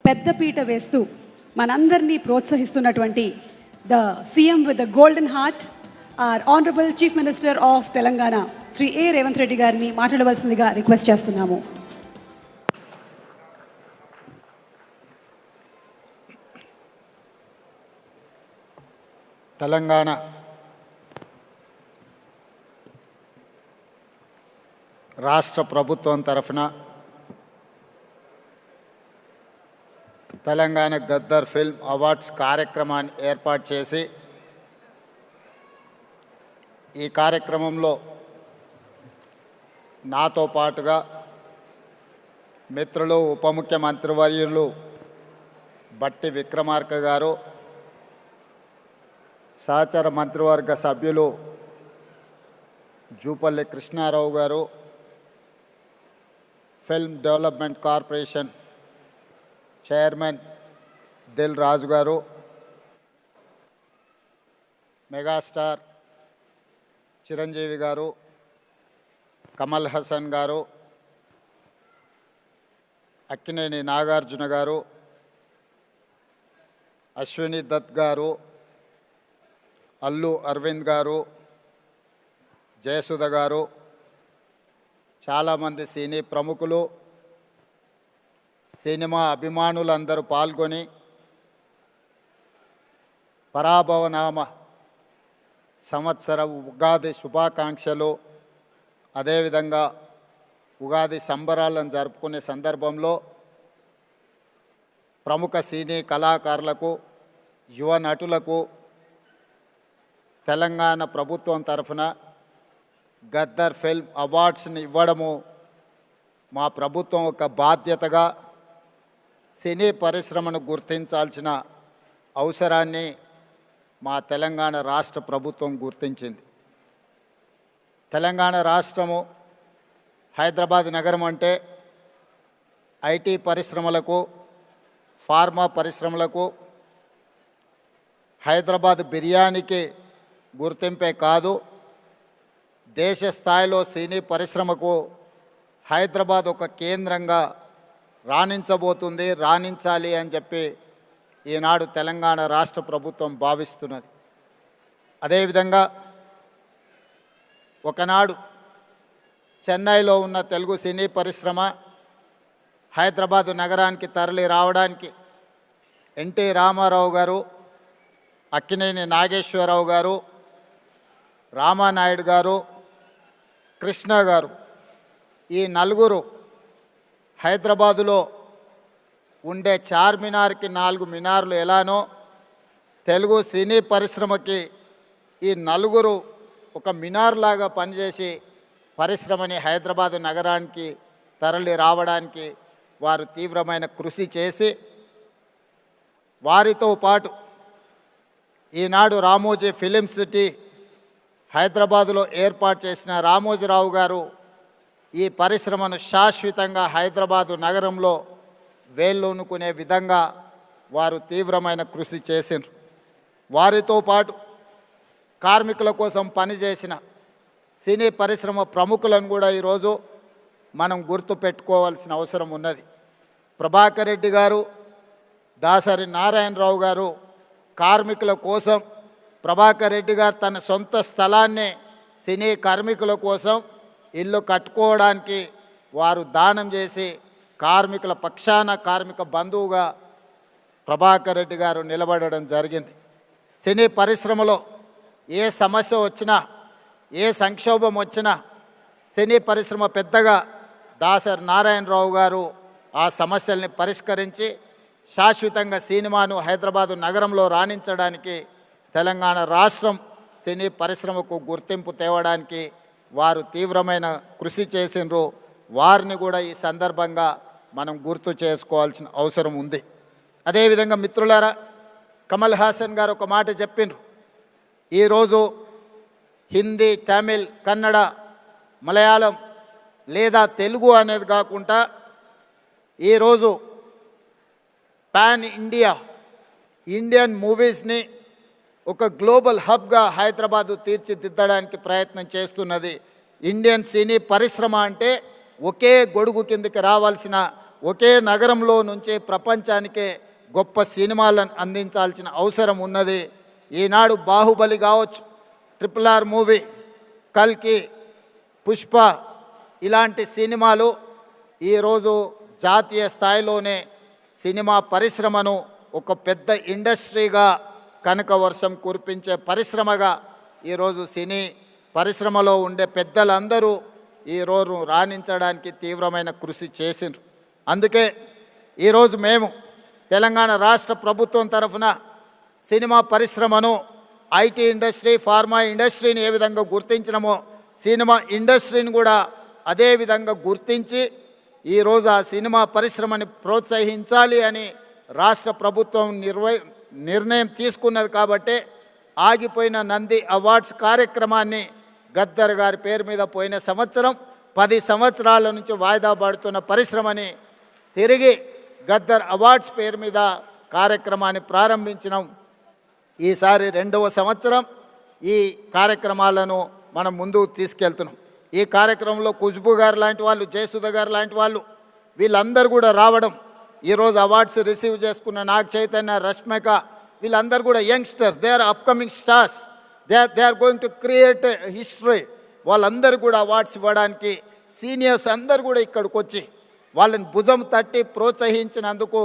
పెద్దపీట వేస్తూ మనందరినీ ప్రోత్సహిస్తున్నటువంటి the CM with the golden heart or honourable chief minister of Telangana Shri A Revanth Reddy గారిని మాట్లాడవలసిందిగా రిక్వెస్ట్ చేస్తున్నాము. తెలంగాణ రాష్ట్ర ప్రభుత్వం తరఫున తెలంగాణ గద్దర్ ఫిల్మ్ అవార్డ్స్ కార్యక్రమాన్ని ఏర్పాటు చేసి ఈ కార్యక్రమంలో నాతో పాటుగా మిత్రులు ఉప ముఖ్యమంత్రివర్యులు బట్టి విక్రమార్క గారు, సహచర మంత్రివర్గ సభ్యులు Jupally Krishnarao garu, film development corporation chairman Dil Raju garu, megastar Chiranjeevi గారు, కమల్ హాసన్ గారు, అక్కినేని నాగార్జున గారు, అశ్విని దత్ గారు, అల్లు అరవింద్ గారు, జయసుధ గారు, చాలామంది సినీ ప్రముఖులు, సినిమా అభిమానులందరూ పాల్గొని పరాభవనామ సంవత్సర ఉగాది శుభాకాంక్షలు, అదేవిధంగా ఉగాది సంబరాలను జరుపుకునే సందర్భంలో ప్రముఖ సినీ కళాకారులకు, యువ నటులకు తెలంగాణ ప్రభుత్వం తరఫున గద్దర్ ఫిల్మ్ అవార్డ్స్ని ఇవ్వడము మా ప్రభుత్వం ఒక బాధ్యతగా సినీ పరిశ్రమను గుర్తించాల్సిన అవసరాన్ని మా తెలంగాణ రాష్ట్ర ప్రభుత్వం గుర్తించింది. తెలంగాణ రాష్ట్రము హైదరాబాద్ నగరం అంటే ఐటీ పరిశ్రమలకు, ఫార్మా పరిశ్రమలకు, హైదరాబాద్ బిర్యానీకి గుర్తింపే కాదు, దేశ స్థాయిలో సినీ పరిశ్రమకు హైదరాబాద్ ఒక కేంద్రంగా రాణించబోతుంది, రాణించాలి అని చెప్పి ఈనాడు తెలంగాణ రాష్ట్ర ప్రభుత్వం భావిస్తున్నది. అదేవిధంగా ఒకనాడు చెన్నైలో ఉన్న తెలుగు సినీ పరిశ్రమ హైదరాబాదు నగరానికి తరలి రావడానికి ఎన్టీ రామారావు గారు, అక్కినేని నాగేశ్వరరావు గారు, రామానాయుడు గారు, కృష్ణ గారు, ఈ నలుగురు హైదరాబాదులో ఉండే చార్మినార్కి 4 మినార్లు ఎలానో తెలుగు సినీ పరిశ్రమకి ఈ నలుగురు ఒక మినార్ లాగా పనిచేసి పరిశ్రమని హైదరాబాదు నగరానికి తరలి రావడానికి వారు తీవ్రమైన కృషి చేసి, వారితో పాటు ఈనాడు రామోజీ ఫిలిం సిటీ హైదరాబాదులో ఏర్పాటు చేసిన రామోజీరావు గారు ఈ పరిశ్రమను శాశ్వతంగా హైదరాబాదు నగరంలో వేళ్ళూనుకునే విధంగా వారు తీవ్రమైన కృషి చేసిండ్రు. వారితో పాటు కార్మికుల కోసం పనిచేసిన సినీ పరిశ్రమ ప్రముఖులను కూడా ఈరోజు మనం గుర్తు పెట్టుకోవాల్సిన అవసరం ఉన్నది. ప్రభాకర్ రెడ్డి గారు, దాసరి నారాయణరావు గారు కార్మికుల కోసం, ప్రభాకర్ రెడ్డి గారు తన సొంత స్థలాన్ని సినీ కార్మికుల కోసం ఇల్లు కట్టుకోవడానికి వారు దానం చేసి కార్మికుల పక్షాన కార్మిక బంధువుగా ప్రభాకర్ రెడ్డి గారు నిలబడడం జరిగింది. సినీ పరిశ్రమలో ఏ సమస్య వచ్చినా, ఏ సంక్షోభం వచ్చినా సినీ పరిశ్రమ పెద్దగా దాసరి నారాయణరావు గారు ఆ సమస్యల్ని పరిష్కరించి శాశ్వతంగా సినిమాను హైదరాబాదు నగరంలో రాణించడానికి, తెలంగాణ రాష్ట్రం సినీ పరిశ్రమకు గుర్తింపు తేవడానికి వారు తీవ్రమైన కృషి చేసినారు. వారిని కూడా ఈ సందర్భంగా మనం గుర్తు చేసుకోవాల్సిన అవసరం ఉంది. అదేవిధంగా మిత్రులారా, కమల్ హాసన్ గారు ఒక మాట చెప్పిండ్రు. ఈరోజు హిందీ, తమిళ్, కన్నడ, మలయాళం లేదా తెలుగు అనేది కాకుండా ఈరోజు పాన్ ఇండియన్ మూవీస్ని ఒక గ్లోబల్ హబ్గా హైదరాబాదు తీర్చిదిద్దడానికి ప్రయత్నం చేస్తున్నది. ఇండియన్ సినీ పరిశ్రమ అంటే ఒకే గొడుగు కిందకి రావాల్సిన ఒకే నగరంలో నుంచి ప్రపంచానికే గొప్ప సినిమాలను అందించాల్సిన అవసరం ఉన్నది. ఈనాడు బాహుబలి కావచ్చు, RRR మూవీ, కల్కి, పుష్ప ఇలాంటి సినిమాలు ఈరోజు జాతీయ స్థాయిలోనే సినిమా పరిశ్రమను ఒక పెద్ద ఇండస్ట్రీగా కనక వర్షం కురిపించే పరిశ్రమగా ఈరోజు సినీ పరిశ్రమలో ఉండే పెద్దలందరూ ఈరోజు రాణించడానికి తీవ్రమైన కృషి చేసిండ్రు. అందుకే ఈరోజు మేము తెలంగాణ రాష్ట్ర ప్రభుత్వం తరఫున సినిమా పరిశ్రమను ఐటీ ఇండస్ట్రీ, ఫార్మా ఇండస్ట్రీని ఏ విధంగా గుర్తించినమో సినిమా ఇండస్ట్రీని కూడా అదే విధంగా గుర్తించి ఈరోజు ఆ సినిమా పరిశ్రమని ప్రోత్సహించాలి అని రాష్ట్ర ప్రభుత్వం నిర్ణయం తీసుకున్నది. కాబట్టి ఆగిపోయిన నంది అవార్డ్స్ కార్యక్రమాన్ని గద్దర్ గారి పేరు మీద పోయిన సంవత్సరం 10 సంవత్సరాల నుంచి వాయిదా పడుతున్న పరిశ్రమని తిరిగి గద్దర్ అవార్డ్స్ పేరు మీద కార్యక్రమాన్ని ప్రారంభించినాం. ఈసారి 2వ సంవత్సరం ఈ కార్యక్రమాలను మనం ముందుకు తీసుకెళ్తున్నాం. ఈ కార్యక్రమంలో ఖుష్బూ గారు లాంటి వాళ్ళు, జయసుధ గారు లాంటి వాళ్ళు వీళ్ళందరూ కూడా రావడం, ఈరోజు అవార్డ్స్ రిసీవ్ చేసుకున్న నాగ్ చైతన్య, రష్మిక వీళ్ళందరూ కూడా youngsters, they are upcoming stars, they are going to create history. వాళ్ళందరూ కూడా అవార్డ్స్ ఇవ్వడానికి సీనియర్స్ అందరూ కూడా ఇక్కడికి వచ్చి వాళ్ళని భుజం తట్టి ప్రోత్సహించినందుకు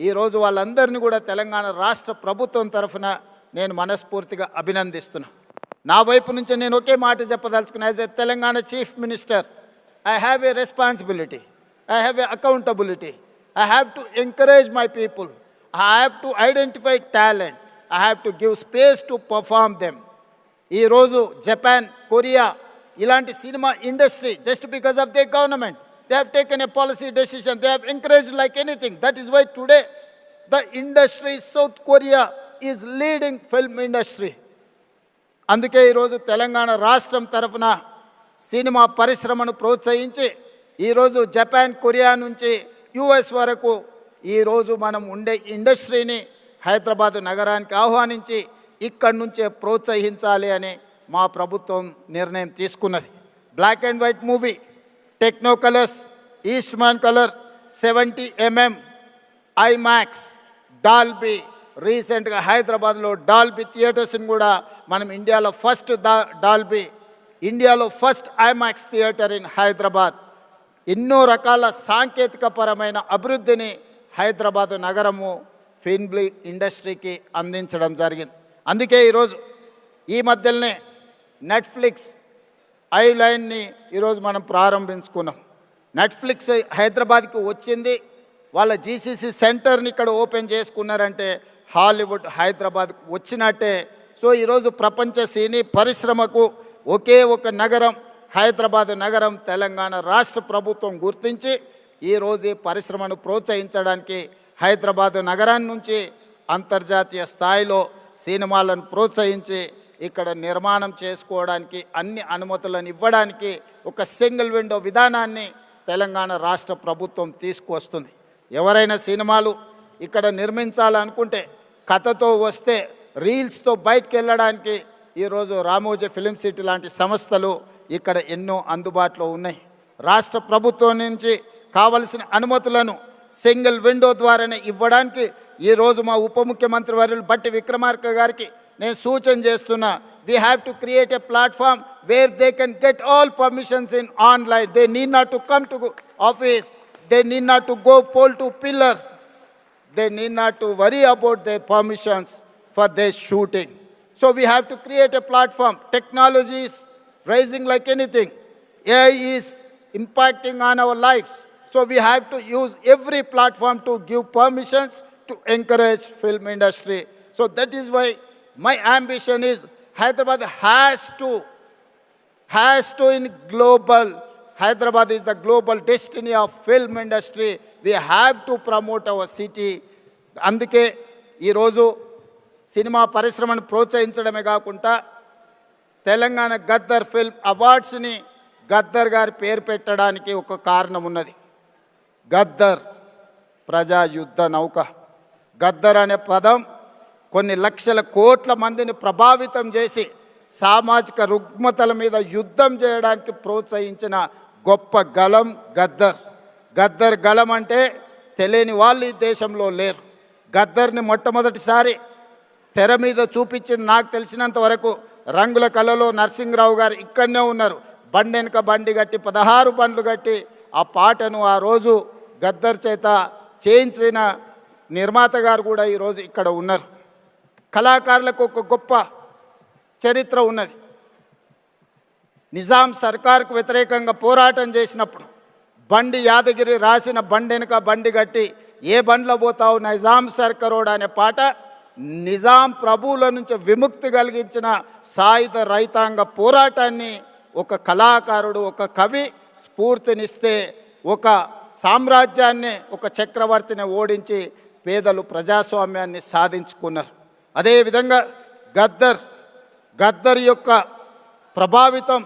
ఈరోజు వాళ్ళందరినీ కూడా తెలంగాణ రాష్ట్ర ప్రభుత్వం తరఫున నేను మనస్ఫూర్తిగా అభినందిస్తున్నా. నా వైపు నుంచి నేను ఒకే మాట చెప్పదలుచుకున్నా. As a Telangana chief minister, I have a responsibility, I have a accountability. I have to encourage my people. I have to identify talent. I have to give space to perform them. ఈరోజు Japan, Korea ఇలాంటి cinema industry just because of their government, they have taken a policy decision. They have encouraged like anything. That is why today the industry, South Korea is leading film industry. అందుకే ఈరోజు తెలంగాణ రాష్ట్రం తరఫున cinema పరిశ్రమను ప్రోత్సహించి ఈరోజు Japan, Korea నుంచి US వరకు ఈరోజు మనం ఉండే ఇండస్ట్రీని హైదరాబాద్ నగరానికి ఆహ్వానించి ఇక్కడి నుంచే ప్రోత్సహించాలి అని మా ప్రభుత్వం నిర్ణయం తీసుకున్నది. Black and white movie, techno colours, Eastman colour, 70mm, IMAX, Dolby, రీసెంట్గా హైదరాబాద్లో డాల్బీ థియేటర్స్ని కూడా మనం ఇండియాలో first IMAX theatre in Hyderabad. ఎన్నో రకాల సాంకేతిక పరమైన అభివృద్ధిని హైదరాబాదు నగరము ఫిల్మ్ ఇండస్ట్రీకి అందించడం జరిగింది. అందుకే ఈరోజు ఈ మధ్యలోనే నెట్ఫ్లిక్స్ ఐలైన్ని ఈరోజు మనం ప్రారంభించుకున్నాం. నెట్ఫ్లిక్స్ హైదరాబాద్కి వచ్చింది, వాళ్ళ GCC సెంటర్ని ఇక్కడ ఓపెన్ చేసుకున్నారంటే హాలీవుడ్ హైదరాబాద్కు వచ్చినట్టే. సో ఈరోజు ప్రపంచ సినీ పరిశ్రమకు ఒకే ఒక నగరం హైదరాబాద్ నగరం తెలంగాణ రాష్ట్ర ప్రభుత్వం గుర్తించి ఈరోజు ఈ పరిశ్రమను ప్రోత్సహించడానికి హైదరాబాద్ నగరాన్ని నుంచి అంతర్జాతీయ స్థాయిలో సినిమాలను ప్రోత్సహించి ఇక్కడ నిర్మాణం చేసుకోవడానికి అన్ని అనుమతులను ఇవ్వడానికి ఒక సింగిల్ విండో విధానాన్ని తెలంగాణ రాష్ట్ర ప్రభుత్వం తీసుకువస్తుంది. ఎవరైనా సినిమాలు ఇక్కడ నిర్మించాలనుకుంటే కథతో వస్తే రీల్స్తో బయటకు వెళ్ళడానికి ఈరోజు రామోజీ ఫిలిం సిటీ లాంటి సంస్థలు ఇక్కడ ఎన్నో అందుబాటులో ఉన్నాయి. రాష్ట్ర ప్రభుత్వం నుంచి కావలసిన అనుమతులను సింగిల్ విండో ద్వారానే ఇవ్వడానికి ఈరోజు మా ఉప ముఖ్యమంత్రి వర్యులు బట్టి విక్రమార్క గారికి నేను సూచన చేస్తున్నా. We have to create a platform where they can get all permissions in online. They need not to come to office, they need not to go pole to pillar, they need not to worry about their permissions for their shooting. So we have to create a platform. Technology is rising like anything. AI is impacting on our lives. So we have to use every platform to give permissions to encourage film industry. So that is why my ambition is Hyderabad has to in global. Hyderabad is the global destiny of film industry. We have to promote our city. అందుకే ఈరోజు cinema పరిశ్రమను ప్రోత్సహించడమే కాకుండా Telangana Gaddar film అవార్డ్స్ని Gaddar గారి పేరు పెట్టడానికి ఒక కారణం ఉన్నది. గద్దర్ ప్రజా యుద్ధ నౌక. గద్దర్ అనే పదం కొన్ని లక్షల కోట్ల మందిని ప్రభావితం చేసి సామాజిక రుగ్మతల మీద యుద్ధం చేయడానికి ప్రోత్సహించిన గొప్ప గలం గద్దర్. గద్దర్ గలం అంటే తెలియని వాళ్ళు ఈ దేశంలో లేరు. గద్దర్ని మొట్టమొదటిసారి తెర మీద చూపించింది నాకు తెలిసినంత వరకు రంగుల కళలో నరసింహరావు గారు ఇక్కడనే ఉన్నారు. బండి వెనుక బండి కట్టి 16 బండ్లు కట్టి ఆ పాటను ఆ రోజు గద్దర్ చేత చేయించిన నిర్మాత గారు కూడా ఈరోజు ఇక్కడ ఉన్నారు. కళాకారులకు ఒక గొప్ప చరిత్ర ఉన్నది. నిజాం సర్కార్కు వ్యతిరేకంగా పోరాటం చేసినప్పుడు బండి యాదగిరి రాసిన బండి వెనుక బండి కట్టి ఏ బండ్లో పోతావు నిజాం సర్కారోడ్ అనే పాట నిజాం ప్రభువుల నుంచి విముక్తి కలిగించిన సాయుధ రైతాంగ పోరాటాన్ని ఒక కళాకారుడు ఒక కవి స్ఫూర్తినిస్తే ఒక సామ్రాజ్యాన్ని ఒక చక్రవర్తిని ఓడించి పేదలు ప్రజాస్వామ్యాన్ని సాధించుకున్నారు. అదేవిధంగా గద్దర్ యొక్క ప్రభావితం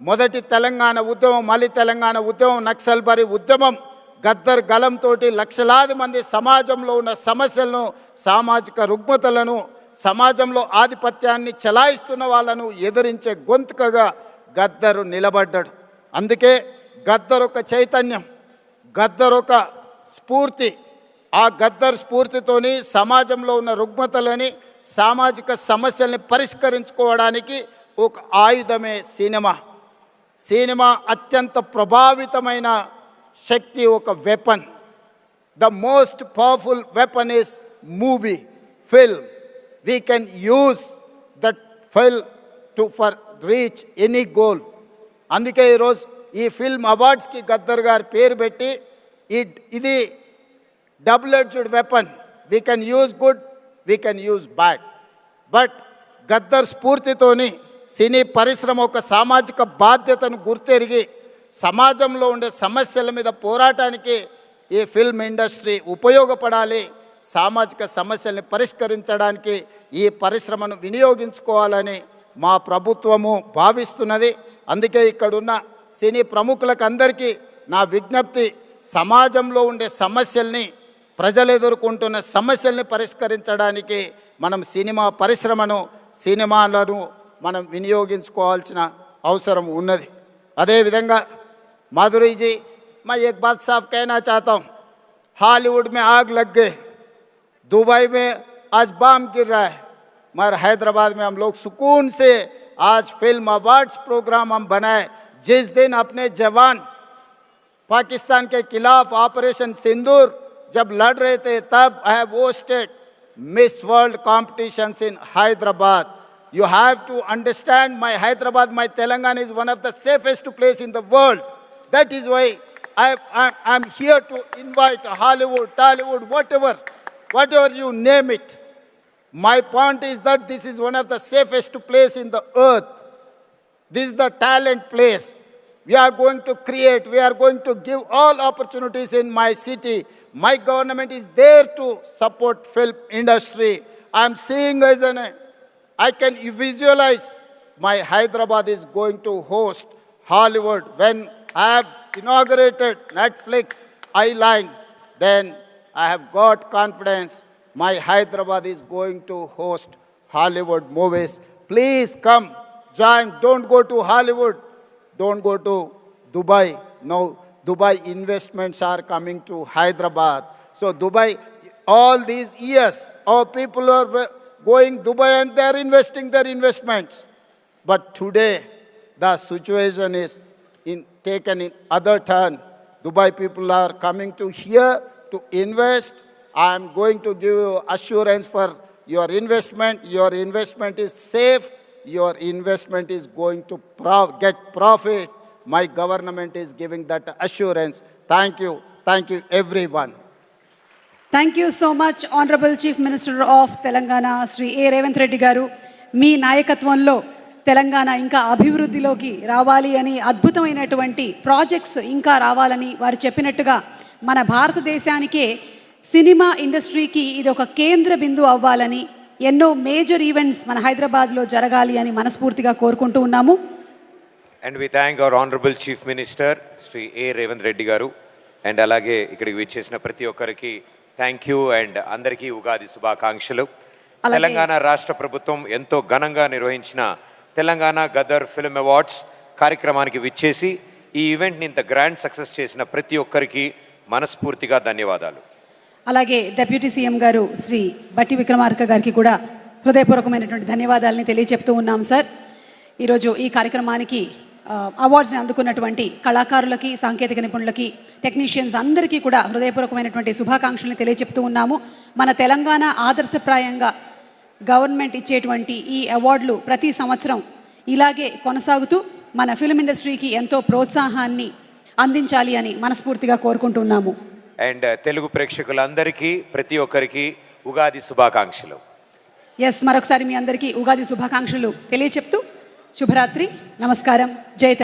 మొదటి తెలంగాణ ఉద్యమం, మళ్ళీ తెలంగాణ ఉద్యమం, నక్సల్బరీ ఉద్యమం, గద్దర్ గలంతో లక్షలాది మంది సమాజంలో ఉన్న సమస్యలను, సామాజిక రుగ్మతలను, సమాజంలో ఆధిపత్యాన్ని చెలాయిస్తున్న వాళ్ళను ఎదిరించే గొంతుకగా గద్దరు నిలబడ్డాడు. అందుకే గద్దర్ ఒక చైతన్యం, గద్దర్ ఒక స్ఫూర్తి. ఆ గద్దర్ స్ఫూర్తితోని సమాజంలో ఉన్న రుగ్మతలని, సామాజిక సమస్యల్ని పరిష్కరించుకోవడానికి ఒక ఆయుధమే సినిమా. సినిమా అత్యంత ప్రభావితమైన శక్తి, ఒక weapon. The most powerful weapon is movie, film. We can use that film to for reach any goal. అందుకే ఈరోజు ఈ ఫిల్మ్ అవార్డ్స్కి గద్దర్ గారి పేరు పెట్టి ఇది double edged weapon. We can use good, we can use bad. But Gaddar స్ఫూర్తితోని సినీ పరిశ్రమ ఒక సామాజిక బాధ్యతను గుర్తెరిగి సమాజంలో ఉండే సమస్యల మీద పోరాటానికి ఈ ఫిల్మ్ ఇండస్ట్రీ ఉపయోగపడాలి. సామాజిక సమస్యల్ని పరిష్కరించడానికి ఈ పరిశ్రమను వినియోగించుకోవాలని మా ప్రభుత్వము భావిస్తున్నది. అందుకే ఇక్కడున్న సినీ ప్రముఖులకు అందరికీ నా విజ్ఞప్తి, సమాజంలో ఉండే సమస్యల్ని, ప్రజలు ఎదుర్కొంటున్న సమస్యల్ని పరిష్కరించడానికి మనం సినిమా పరిశ్రమను, సినిమాలను మనం వినియోగించుకోవాల్సిన అవసరం ఉన్నది. అదేవిధంగా माधुरी जी, मैं एक बात साफ कहना चाहता हूँ, हॉलीवुड में आग लग गए, दुबई में आज बम गिर रहा है, मगर हैदराबाद में हम लोग सुकून से आज फिल्म अवार्ड्स प्रोग्राम हम बनाए. जिस दिन अपने जवान पाकिस्तान के खिलाफ ऑपरेशन सिंदूर जब लड़ रहे थे, तब I have hosted miss world competitions in Hyderabad. You have to understand, my Hyderabad, my Telangana is one of the safest place in the world. That is why I'm here to invite Hollywood, Tollywood, whatever you name it. My point is that this is one of the safest place in the earth. This is the talent place. We are going to create, we are going to give all opportunities in my city. My government is there to support film industry. I'm seeing as I can visualize my Hyderabad is going to host Hollywood. When I have inaugurated Netflix Island, then I have got confidence my Hyderabad is going to host Hollywood movies. Please come, join. Don't go to Hollywood. Don't go to Dubai. No, Dubai investments are coming to Hyderabad. So Dubai, all these years, our people are going Dubai and they are investing their investments. But today, the situation is taken in other turn. Dubai people are coming to here to invest. I am going to give you assurance for your investment. Your investment is safe. Your investment is going to get profit. My government is giving that assurance. Thank you. Thank you, everyone. Thank you so much honourable chief minister of Telangana Shri A Revanth Reddy garu. మీ నాయకత్వంలో తెలంగాణ ఇంకా అభివృద్ధిలోకి రావాలి అని, అద్భుతమైనటువంటి projects ఇంకా రావాలని వారు చెప్పినట్టుగా మన భారతదేశానికే సినిమా ఇండస్ట్రీకి ఇది ఒక కేంద్ర బిందువు అవ్వాలని, ఎన్నో మేజర్ ఈవెంట్స్ మన హైదరాబాద్లో జరగాలి అని మనస్ఫూర్తిగా కోరుకుంటూ ఉన్నాము. And we thank our honourable chief minister Shri A Revanth Reddy గారు. అండ్ అలాగే ఇక్కడికి విచ్చేసిన ప్రతి ఒక్కరికి థ్యాంక్ యూ అండ్ అందరికీ ఉగాది శుభాకాంక్షలు. తెలంగాణ రాష్ట్ర ప్రభుత్వం ఎంతో ఘనంగా నిర్వహించిన తెలంగాణ గదర్ ఫిల్మ్ అవార్డ్స్ కార్యక్రమానికి విచ్చేసి ఈ ఈవెంట్ని ఇంత గ్రాండ్ సక్సెస్ చేసిన ప్రతి ఒక్కరికి మనస్ఫూర్తిగా ధన్యవాదాలు. అలాగే డిప్యూటీ సీఎం గారు శ్రీ బట్టి విక్రమార్క గారికి కూడా హృదయపూర్వకమైనటువంటి ధన్యవాదాలని తెలియచెప్తూ ఉన్నాం సార్. ఈరోజు ఈ కార్యక్రమానికి అవార్డ్స్ని అందుకున్నటువంటి కళాకారులకి, సాంకేతిక నిపుణులకి, టెక్నీషియన్స్ అందరికీ కూడా హృదయపూర్వకమైనటువంటి శుభాకాంక్షల్ని తెలియచెప్తూ ఉన్నాము. మన తెలంగాణ ఆదర్శప్రాయంగా గవర్నమెంట్ ఇచ్చేటువంటి ఈ అవార్డులు ప్రతి సంవత్సరం ఇలాగే కొనసాగుతూ మన ఫిల్మ్ ఇండస్ట్రీకి ఎంతో ప్రోత్సాహాన్ని అందించాలి అని మనస్ఫూర్తిగా కోరుకుంటున్నాము. అండ్ తెలుగు ప్రేక్షకులందరికీ ప్రతి ఒక్కరికి ఉగాది శుభాకాంక్షలు. ఎస్, మరొకసారి మీ అందరికీ ఉగాది శుభాకాంక్షలు తెలియచెప్తూ శుభరాత్రి, నమస్కారం, జై తెలంగాణ.